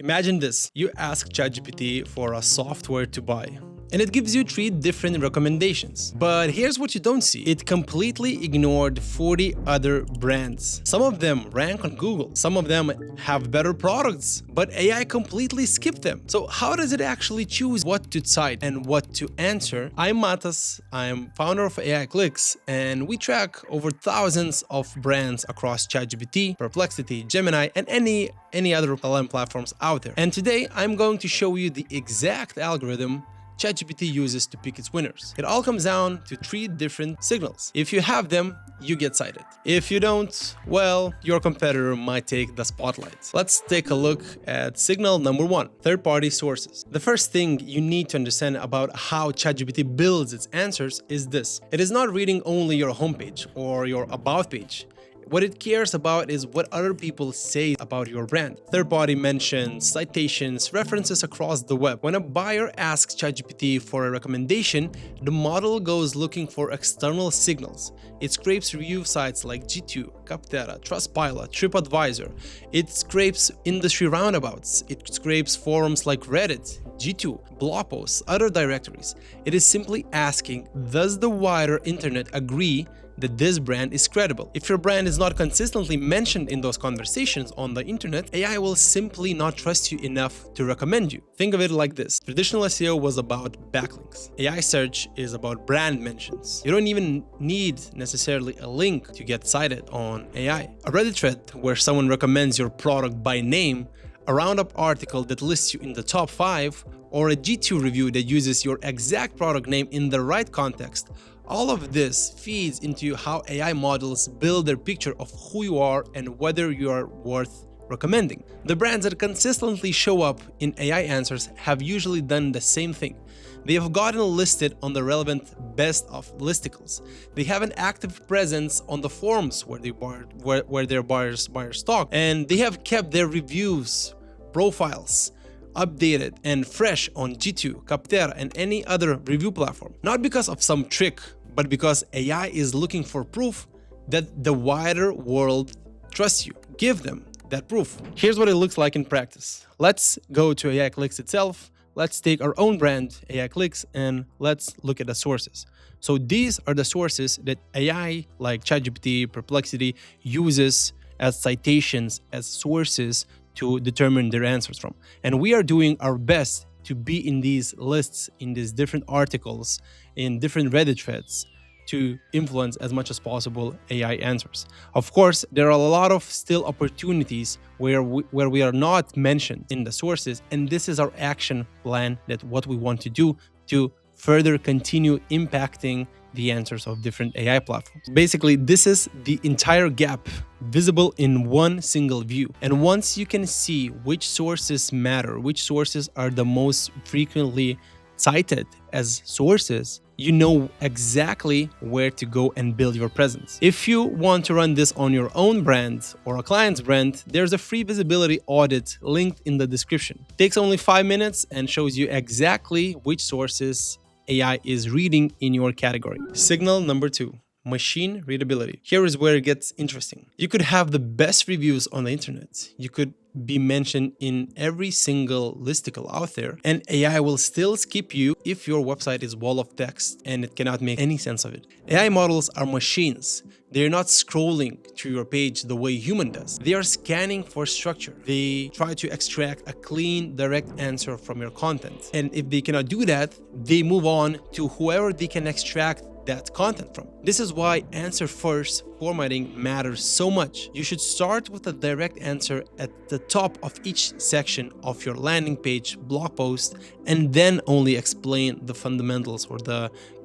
Imagine this, you ask ChatGPT for a software to buy, and it gives you 3 different recommendations. But here's what you don't see. It completely ignored 40 other brands. Some of them rank on Google, some of them have better products, but AI completely skipped them. So how does it actually choose what to cite and what to answer? I'm Matas, I'm founder of AI Clicks, and we track over thousands of brands across ChatGPT, Perplexity, Gemini, and any other LLM platforms out there. And today I'm going to show you the exact algorithm ChatGPT uses to pick its winners. It all comes down to 3 different signals. If you have them, you get cited. If you don't, well, your competitor might take the spotlight. Let's take a look at signal number 1, third-party sources. The first thing you need to understand about how ChatGPT builds its answers is this. It is not reading only your homepage or your about page. What it cares about is what other people say about your brand. Third-party mentions, citations, references across the web. When a buyer asks ChatGPT for a recommendation, the model goes looking for external signals. It scrapes review sites like G2, Capterra, Trustpilot, TripAdvisor. It scrapes industry roundabouts. It scrapes forums like Reddit, G2, blog posts, other directories. It is simply asking, does the wider internet agree that this brand is credible? If your brand is not consistently mentioned in those conversations on the internet, AI will simply not trust you enough to recommend you. Think of it like this. Traditional SEO was about backlinks. AI search is about brand mentions. You don't even need necessarily a link to get cited on AI. A Reddit thread where someone recommends your product by name, a roundup article that lists you in the top 5, or a G2 review that uses your exact product name in the right context. All of this feeds into how AI models build their picture of who you are and whether you are worth recommending. The brands that consistently show up in AI answers have usually done the same thing. They have gotten listed on the relevant best of listicles. They have an active presence on the forums where their buyers talk, and they have kept their reviews, profiles, updated and fresh on G2, Capterra, and any other review platform. Not because of some trick, but because AI is looking for proof that the wider world trusts you. Give them that proof. Here's what it looks like in practice. Let's go to AI Clicks itself. Let's take our own brand, AI Clicks, and let's look at the sources. So these are the sources that AI, like ChatGPT, Perplexity, uses as citations, as sources to determine their answers from. And we are doing our best to be in these lists, in these different articles, in different Reddit threads, to influence as much as possible AI answers. Of course, there are a lot of still opportunities where we are not mentioned in the sources, and this is our action plan, that what we want to do to further continue impacting the answers of different AI platforms. Basically, this is the entire gap visible in one single view. And once you can see which sources matter, which sources are the most frequently cited as sources, you know exactly where to go and build your presence. If you want to run this on your own brand or a client's brand, there's a free visibility audit linked in the description. It takes only 5 minutes and shows you exactly which sources AI is reading in your category. Signal number 2. Machine readability. Here is where it gets interesting. You could have the best reviews on the internet. You could be mentioned in every single listicle out there, and AI will still skip you if your website is wall of text and it cannot make any sense of it. AI models are machines. They're not scrolling through your page the way human does. They are scanning for structure. They try to extract a clean, direct answer from your content. And if they cannot do that, they move on to whoever they can extract that content from. This is why answer first formatting matters so much. You should start with a direct answer at the top of each section of your landing page, blog post, and then only explain the fundamentals or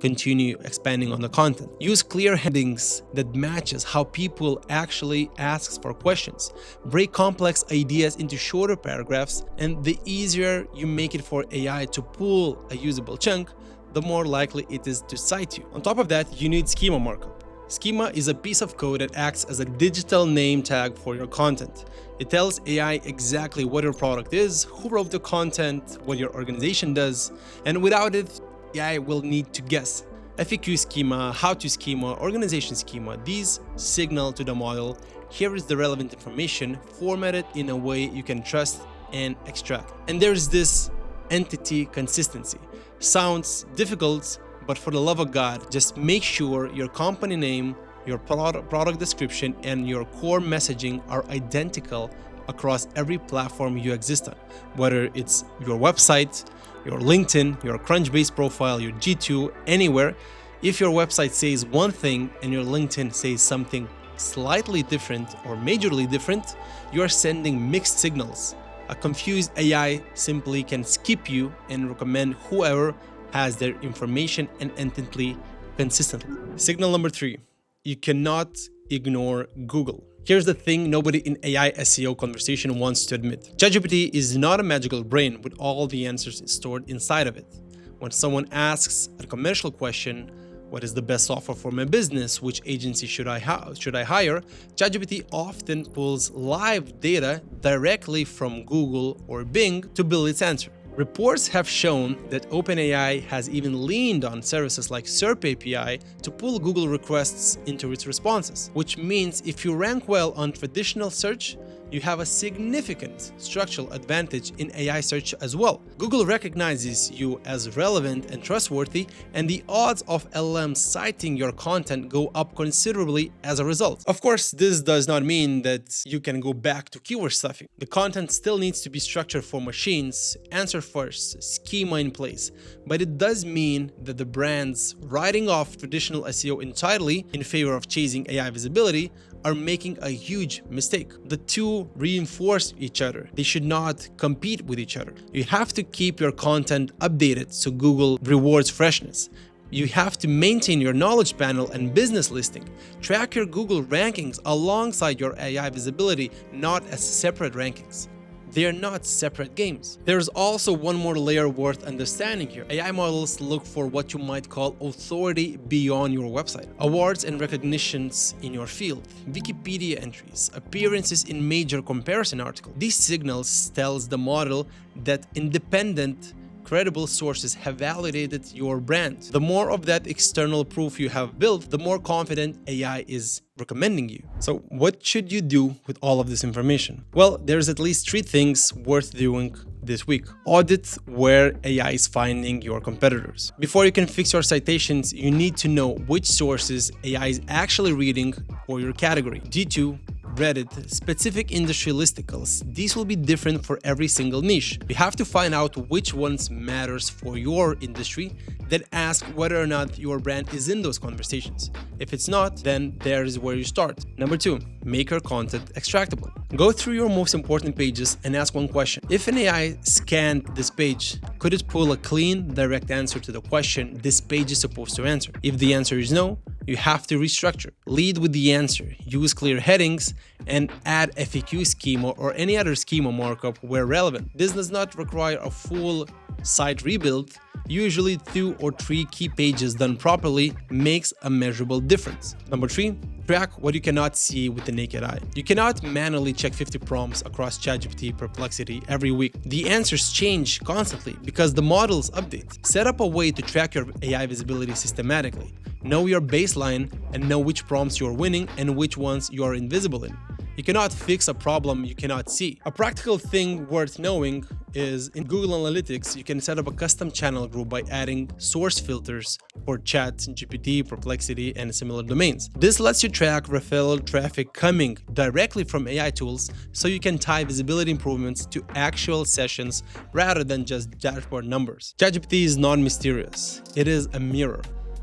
continue expanding on the content. Use clear headings that matches how people actually ask for questions. Break complex ideas into shorter paragraphs, and the easier you make it for AI to pull a usable chunk, the more likely it is to cite you. On top of that, you need schema markup. Schema is a piece of code that acts as a digital name tag for your content. It tells AI exactly what your product is, who wrote the content, what your organization does, and without it, AI will need to guess. FAQ schema, how-to schema, organization schema, these signal to the model, here is the relevant information, formatted in a way you can trust and extract. And there's this entity consistency. Sounds difficult, but for the love of God, just make sure your company name, your product description, and your core messaging are identical across every platform you exist on, whether it's your website, your LinkedIn, your Crunchbase profile, your G2, anywhere. If your website says one thing and your LinkedIn says something slightly different or majorly different, you are sending mixed signals. A confused AI simply can skip you and recommend whoever has their information and entity consistently. Signal number 3, you cannot ignore Google. Here's the thing nobody in AI SEO conversation wants to admit. ChatGPT is not a magical brain with all the answers stored inside of it. When someone asks a commercial question, what is the best software for my business? Which agency should I hire? ChatGPT often pulls live data directly from Google or Bing to build its answer. Reports have shown that OpenAI has even leaned on services like SERP API to pull Google requests into its responses, which means if you rank well on traditional search, you have a significant structural advantage in AI search as well. Google recognizes you as relevant and trustworthy, and the odds of LLMs citing your content go up considerably as a result. Of course, this does not mean that you can go back to keyword stuffing. The content still needs to be structured for machines, answer first, schema in place, but it does mean that the brands writing off traditional SEO entirely in favor of chasing AI visibility are making a huge mistake. The two reinforce each other. They should not compete with each other. You have to keep your content updated so Google rewards freshness. You have to maintain your knowledge panel and business listing. Track your Google rankings alongside your AI visibility, not as separate rankings. They are not separate games. There's also one more layer worth understanding here. AI models look for what you might call authority beyond your website. Awards and recognitions in your field, Wikipedia entries, appearances in major comparison articles. These signals tells the model that independent, credible sources have validated your brand. The more of that external proof you have built, the more confident AI is recommending you. So what should you do with all of this information? Well, there's at least 3 things worth doing this week. Audit where AI is finding your competitors. Before you can fix your citations, you need to know which sources AI is actually reading for your category. G2, Reddit, specific industry listicles. These will be different for every single niche. You have to find out which ones matters for your industry, then ask whether or not your brand is in those conversations. If it's not, then there is where you start. Number 2, make your content extractable. Go through your most important pages and ask one question. If an AI scanned this page, could it pull a clean, direct answer to the question this page is supposed to answer? If the answer is no, you have to restructure. Lead with the answer, use clear headings, and add FAQ schema or any other schema markup where relevant. This does not require a full site rebuild. Usually 2 or 3 key pages done properly makes a measurable difference. Number 3, track what you cannot see with the naked eye. You cannot manually check 50 prompts across ChatGPT Perplexity every week. The answers change constantly because the models update. Set up a way to track your AI visibility systematically. Know your baseline and know which prompts you're winning and which ones you are invisible in. You cannot fix a problem you cannot see. A practical thing worth knowing is in Google Analytics, you can set up a custom channel group by adding source filters for Chat, GPT, Perplexity, and similar domains. This lets you track referral traffic coming directly from AI tools so you can tie visibility improvements to actual sessions rather than just dashboard numbers. ChatGPT is not mysterious. It is a mirror.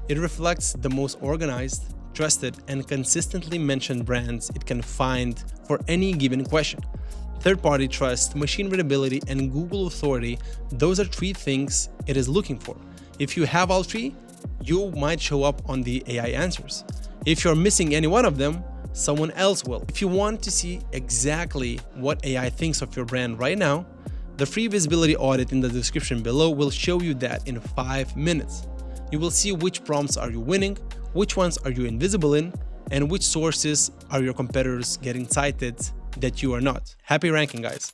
It reflects the most organized, trusted, and consistently mentioned brands it can find for any given question. Third-party trust, machine readability, and Google authority, those are 3 things it is looking for. If you have all 3, you might show up on the AI answers. If you're missing any one of them, someone else will. If you want to see exactly what AI thinks of your brand right now, the free visibility audit in the description below will show you that in 5 minutes. You will see which prompts are you winning, which ones are you invisible in, and which sources are your competitors getting cited that you are not. Happy ranking, guys!